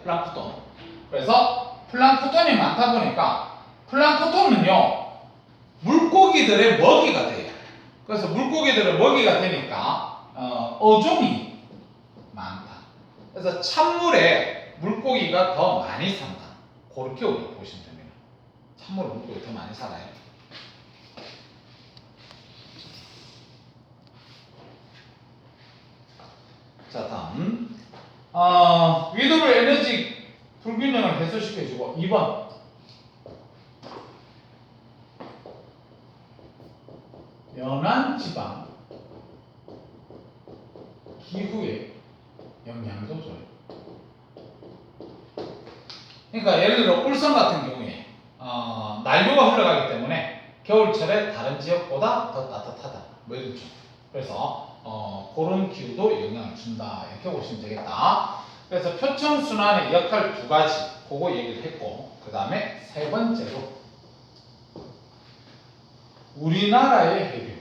플랑크톤. 그래서 플랑크톤이 많다 보니까 플랑크톤은요 물고기들의 먹이가 돼요. 그래서 물고기들의 먹이가 되니까 어종이 많다. 그래서 찬물에 물고기가 더 많이 산다. 그렇게 우리 보시면 됩니다. 찬물에 물고기 더 많이 살아요. 자, 다음 위도를 에너지 불균형을 해소시켜주고 2번 연한 지방 기후에 영향도 줘요. 그러니까 예를 들어 울산 같은 경우에 난류가 흘러가기 때문에 겨울철에 다른 지역보다 더 따뜻하다. 뭐 이렇죠. 그래서 그런 기후도 영향을 준다. 이렇게 보시면 되겠다. 그래서 표층순환의 역할 두 가지 그거 얘기를 했고 그 다음에 세 번째로 우리나라의 해류.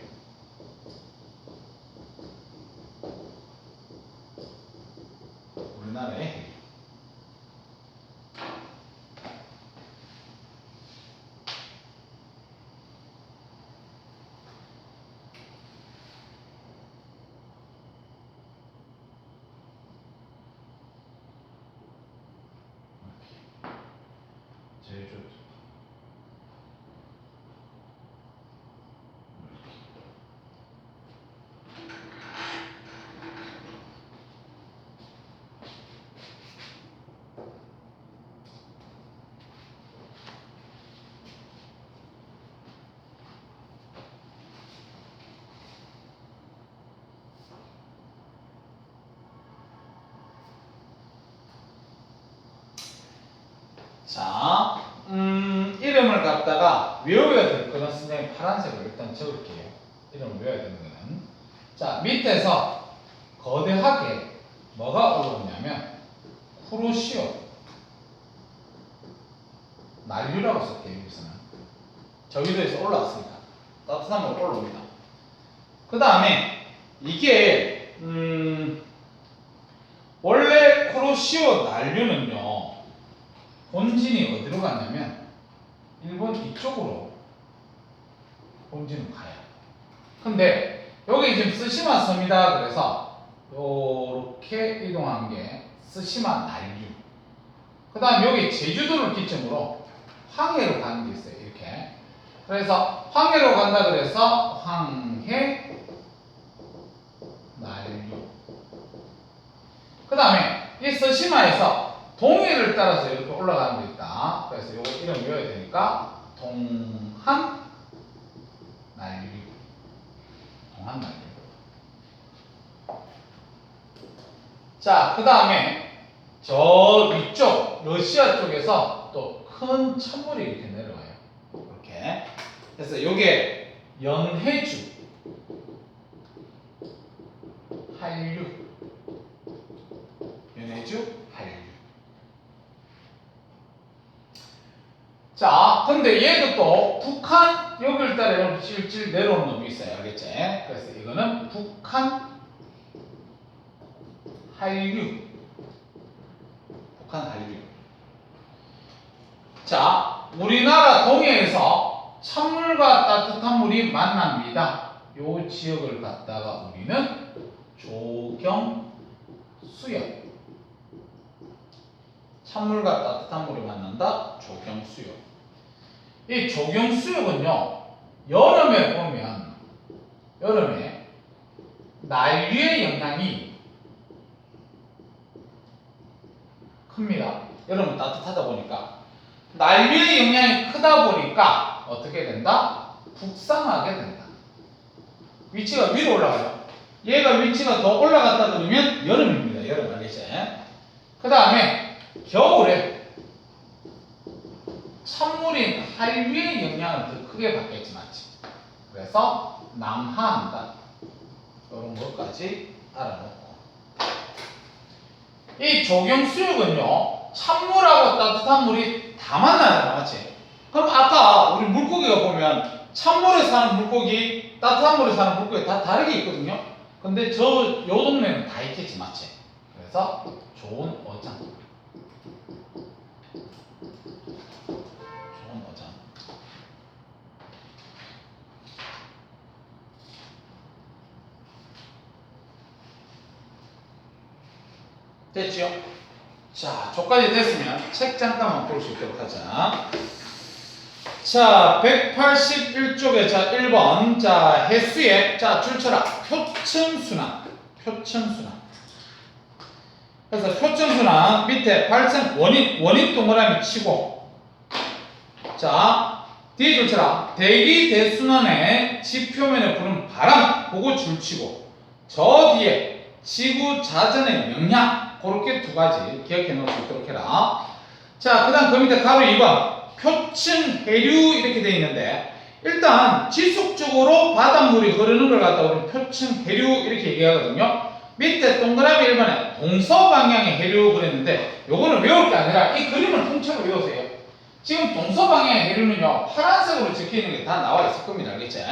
우리나라의 해류. 제주. 자, 이름을 갖다가 외워야 될 거는 선생님 파란색으로 일단 적을게요. 이름을 외워야 되는 거는. 자, 밑에서 거대하게 뭐가 올라오냐면 쿠로시오 난류라고 쓸게요. 여기서는 저기도에서 올라왔으니까 따뜻한 물 올라옵니다. 그 다음에 이게 원래 쿠로시오 난류는요 본진이 어디로 가냐면 일본 이쪽으로 본진은 가요. 근데 여기 지금 스시마 섬이다 그래서 요렇게 이동한 게 스시마 난류. 그 다음 여기 제주도를 기점으로 황해로 가는 게 있어요. 이렇게. 그래서 황해로 간다 그래서 황해 난류. 그 다음에 이 스시마에서 동해를 따라서 이렇게 올라가는 게 있다. 그래서 요거 이름 외워야 되니까 동한 난류. 동한 난류. 자, 그 다음에 저 위쪽 러시아 쪽에서 또 큰 찬물이 이렇게 내려와요. 이렇게. 그래서 요게 연해주, 한류, 연해주, 한류. 자, 근데 얘도 또 북한 여기를 따라 이렇게 질질 내려오는 놈이 있어요. 알겠지? 그래서 이거는 북한 한류. 북한 한류. 자, 우리나라 동해에서 찬물과 따뜻한 물이 만납니다. 요 지역을 갖다가 우리는 조경수역. 찬물과 따뜻한 물이 만난다. 조경수역. 이 조경수역은요, 여름에 보면, 여름에 난류의 영향이 큽니다. 여름은 따뜻하다 보니까. 난류의 영향이 크다 보니까 어떻게 된다? 북상하게 된다. 위치가 위로 올라가요. 얘가 위치가 더 올라갔다 그러면 여름입니다. 여름 알겠지? 그 다음에 겨울에 찬물인 한류의 영향을 더 크게 받겠지 맞지? 그래서 남하한다. 이런 것까지 알아놓고 이 조경수역은요 찬물하고 따뜻한 물이 다 만나요. 맞지? 그럼 아까 우리 물고기가 보면 찬물에 사는 물고기, 따뜻한 물에 사는 물고기 다 다르게 있거든요. 근데 요 동네는 다 있겠지. 맞지? 그래서 좋은 어장. 됐지요? 자, 조까지 됐으면 책 잠깐만 볼 수 있도록 하자. 자, 181쪽에 자 1번 자 해수의 자 줄쳐라 표층순환 그래서 표층순환 밑에 발생 원인 동그라미 치고 자 뒤에 줄쳐라 대기 대순환의 지표면에 부는 바람 그거 줄치고 저 뒤에 지구 자전의 영향 그렇게 두 가지 기억해 놓을 수 있도록 해라. 자, 그 다음 그 밑에 가로 2번 표층 해류 이렇게 되어 있는데 일단 지속적으로 바닷물이 흐르는 걸 갖다 우리는 표층 해류 이렇게 얘기하거든요. 밑에 동그라미 1번에 동서방향의 해류 그랬는데 요거는 외울 게 아니라 이 그림을 통째로 외우세요. 지금 동서방향의 해류는요 파란색으로 적혀있는 게 다 나와 있을 겁니다. 알겠지?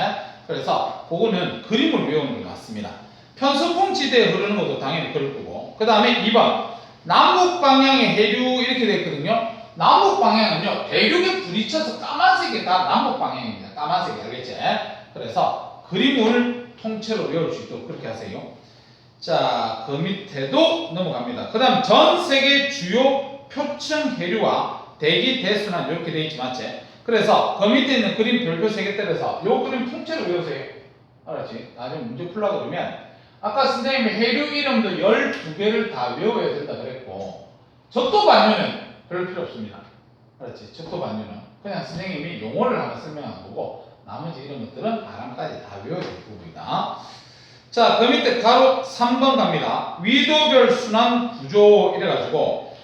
그래서 그거는 그림을 외우는 게 맞습니다. 편서풍 지대에 흐르는 것도 당연히 그럴 거고 그 다음에 2번 남북 방향의 해류 이렇게 되어 있거든요. 남북 방향은요 대륙에 부딪혀서 까만색이 다 남북 방향입니다. 까만색이 알겠지? 그래서 그림을 통째로 외울 수 있도록 그렇게 하세요. 자, 그 밑에도 넘어갑니다. 그 다음 전 세계 주요 표층 해류와 대기 대순환 이렇게 되어 있지 맞지? 그래서 그 밑에 있는 그림 별표 3개 때려서 요 그림 통째로 외우세요. 알았지? 나중에 문제 풀려고 그러면 아까 선생님이 해류 이름도 12개를 다 외워야 된다 그랬고 적도반유는 별 필요 없습니다. 알았지? 적도반유는 그냥 선생님이 용어를 한번 설명한 거고 나머지 이런 것들은 바람까지 다 외워야 될 부분이다. 자, 그 밑에 가로 3번 갑니다. 위도별 순환 구조 이래가지고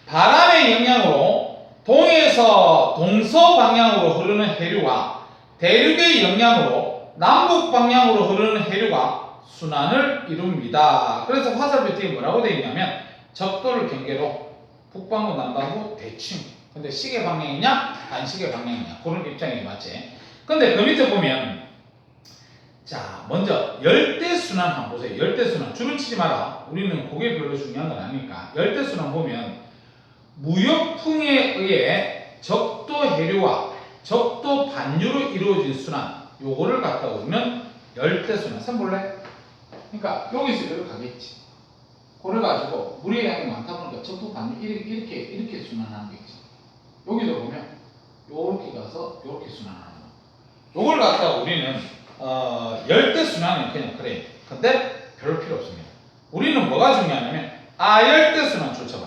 바람의 영향으로 동에서 동서 방향으로 흐르는 해류와 대륙의 영향으로 남북 방향으로 흐르는 해류가 순환을 이룹니다. 그래서 화살표 뒤에 뭐라고 되어 있냐면 적도를 경계로 북반구 남반구 대칭. 근데 시계 방향이냐 반시계 방향이냐 그런 입장이 맞지. 근데 그 밑에 보면 자 먼저 열대순환 한번 보세요. 열대순환 줄을 치지 마라. 우리는 그게 별로 중요한 건 아니니까. 열대순환 보면 무역풍에 의해 적도 해류와 적도 반유로 이루어진 순환 요거를 갖다 우리는 열대순환. 선 볼래? 그러니까 여기서 여기로 가겠지. 그래가지고 물의 양이 많다 보니까 적도 반유 이렇게 순환하는 게 있지. 여기도 보면 요렇게 가서 요렇게 순환하는 거. 요걸 갖다가 우리는 열대순환은 그냥 그래. 근데 별 필요 없습니다. 우리는 뭐가 중요하냐면 아열대순환 쫓아봐.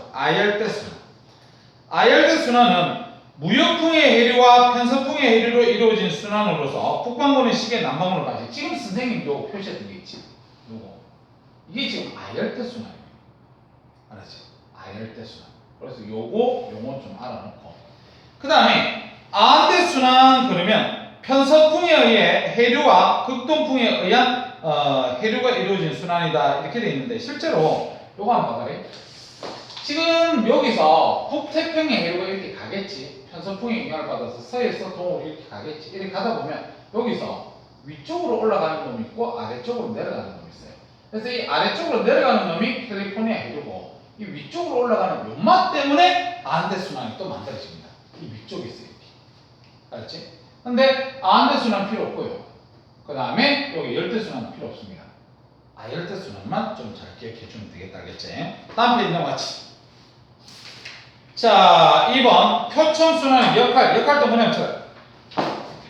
아열대순환은 무역풍의 해류와 편서풍의 해류로 이루어진 순환으로서 북반구는 시계 남반구는 반시. 지금 선생님 요거 표시했던 게 있지. 요거 이게 지금 아열대순환이에요. 알았지? 아열대순환. 그래서 요거 용어 좀 알아놓고 그 다음에 아한대순환 그러면 편서풍에 의해 해류와 극동풍에 의한 해류가 이루어진 순환이다 이렇게 돼 있는데 실제로 요거 한번 봐봐요. 지금 여기서 북태평양 해류가 이렇게 가겠지. 편서풍의 영향을 받아서 서에서 동으로 이렇게 가겠지. 이렇게 가다 보면 여기서 위쪽으로 올라가는 놈이 있고 아래쪽으로 내려가는 놈이 있어요. 그래서 이 아래쪽으로 내려가는 놈이 캘리포니아 해류고 이 위쪽으로 올라가는 요마 때문에 아한대순환이 또 만들어집니다. 이 위쪽에 있어요. 알았지? 근데 아한대순환 필요 없고요. 그 다음에 여기 열대순환 필요 없습니다. 열대순환만 좀 잘 기억해 주면 되겠다. 알겠지? 다음 페이지 넘어가지. 자, 2번 표청순환의 역할도 뭐냐면 쳐요.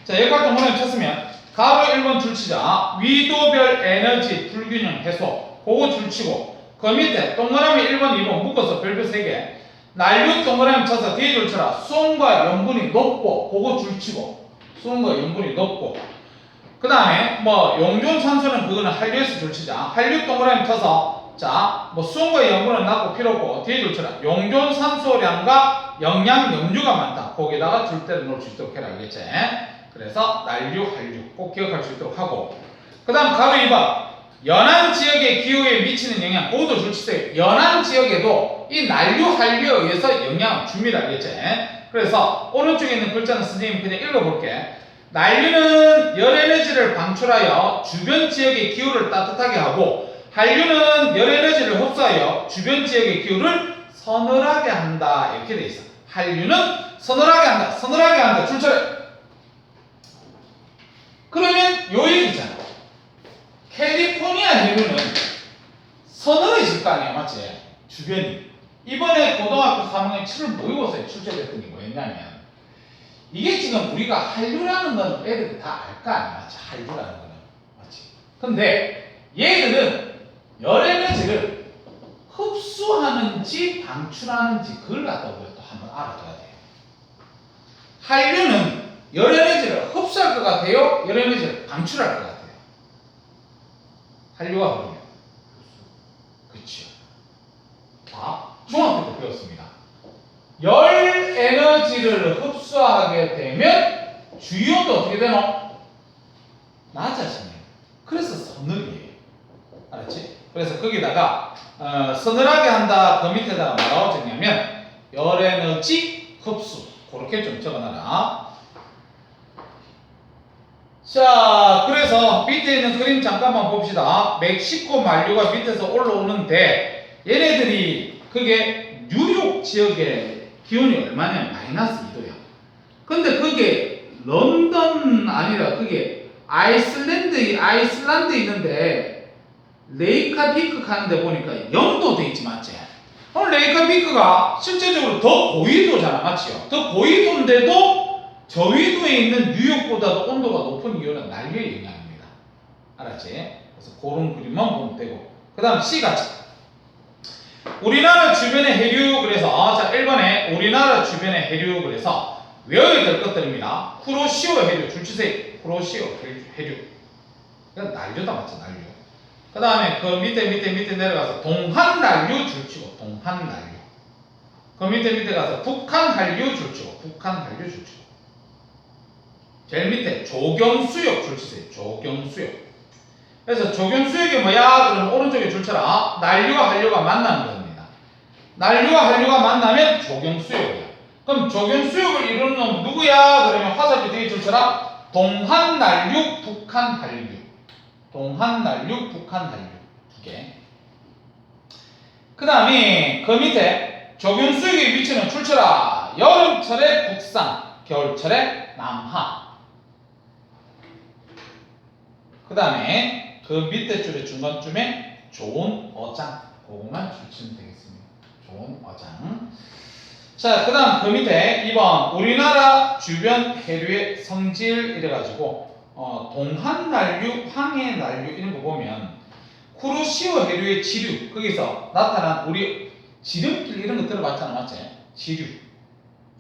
자, 역할도 뭐냐면 쳤으면 가로 1번 줄치자 위도별 에너지 불균형 해소 그거 줄치고 그 밑에 동그라미 1번 2번 묶어서 별표 3개 난류 동그라미 쳐서 뒤에 줄쳐라 수온과 염분이 높고 그거 줄치고 수온과 염분이 높고 그 다음에 뭐 용존산소는 그거는 한류에서 줄치자 한류 동그라미 쳐서 자, 뭐 수온과 염분은 낮고 필요 없고 뒤에 줄쳐라 용존산소량과 영양 염류가 많다 거기다가 줄대를 놓을 수 있도록 해라. 알겠지? 그래서 난류, 한류 꼭 기억할 수 있도록 하고 그 다음 가로 2번 연안 지역의 기후에 미치는 영향 그것도 줄치세요. 연안 지역에도 이 난류, 한류에 의해서 영향을 줍니다. 알겠지? 그래서 오른쪽에 있는 글자는 선생님이 그냥 읽어볼게. 난류는 열에너지를 방출하여 주변 지역의 기후를 따뜻하게 하고 한류는 열에너지를 흡수하여 주변 지역의 기후를 서늘하게 한다 이렇게 돼 있어. 한류는 서늘하게 한다 줄쳐요. 그러면 요 얘기잖아. 캘리포니아 해류는 서늘해질 거 아니야 맞지? 주변이. 이번에 고등학교 3학년 7월 모의고사에 출제됐던 게 뭐였냐면 이게 지금 우리가 한류라는 건 애들이 다 알 거 아니야. 맞지? 한류라는 거는. 맞지? 근데 얘들은 열 에너지를 흡수하는지 방출하는지 그걸 갖다 우리가 또 한번 알아둬야 돼요. 한류는 열 에너지를 흡수할 것 같아요? 열 에너지를 방출할 것 같아요? 한류가 흐르면. 그렇죠. 자, 중학교 때 배웠습니다. 열 에너지를 흡수하게 되면 주이온도 어떻게 되노? 낮아집니다. 그래서 서늘이에요. 알았지? 그래서 거기다가 서늘하게 한다 그 밑에다가 뭐라고 적냐면 열 에너지 흡수 그렇게 좀 적어놔라. 자, 그래서 밑에 있는 그림 잠깐만 봅시다. 멕시코 만류가 밑에서 올라오는데 얘네들이 그게 뉴욕 지역의 기온이 얼마냐? 마이너스 2도야. 근데 그게 런던 아니라 그게 아이슬란드에 있는데 레이카비크 가는데 보니까 0도 돼 있지 맞지? 오늘 레이카비크가 실제적으로 더 고위도잖아 맞지요? 더 고위도인데도 저위도에 있는 뉴욕보다도 온도가 높은 이유는 난류의 영향입니다. 알았지? 그래서 그런 그림만 보면 되고 그 다음 C가 우리나라 주변의 해류 그래서 자 1번에 우리나라 주변의 해류 그래서 외워야 될 것들입니다. 쿠로시오 해류 줄치세요. 쿠로시오 해류 그건 난류다 맞죠 난류. 그 다음에 그 밑에 내려가서 동한 난류 줄치고 동한 난류. 그 밑에 가서 북한 한류 줄치고 북한 한류 줄치고. 제일 밑에 조경수역 줄치세요. 조경수역. 그래서 조경수역이 뭐야? 그러면 오른쪽에 줄쳐라. 난류와 한류가 만나는 겁니다. 난류와 한류가 만나면 조경수역이야. 그럼 조경수역을 이루는 놈 누구야? 그러면 화살표 뒤에 줄쳐라. 동한난류, 북한한류. 동한난류, 북한한류 두 개. 그 다음에 그 밑에 조경수역의 위치는 줄쳐라. 여름철에 북상, 겨울철에 남하. 그 다음에 그 밑에 줄의 중간쯤에 좋은 어장 그것만 줄치면 되겠습니다. 좋은 어장. 자, 그 다음 그 밑에 2번 우리나라 주변 해류의 성질 이래가지고 동한난류, 황해난류 이런 거 보면 쿠로시오 해류의 지류 거기서 나타난 우리 지름길 이런 거 들어봤잖아 맞지? 지류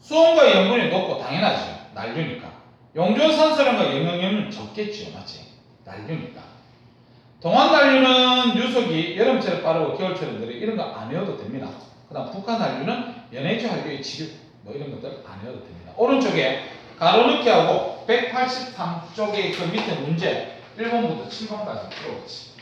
수온과 염분이 높고 당연하죠 난류니까 용존산소량과 영양염은 적겠죠 맞지? 난류니까. 동한난류는 유속이 여름철에 빠르고 겨울철에 느려 이런 거 안 외워도 됩니다. 그 다음 북한난류는 연해주 한류의 지류 뭐 이런 것들 안 외워도 됩니다. 오른쪽에 가로넣기 하고 183쪽의 그 밑에 문제 1번부터 7번까지 풀어보지.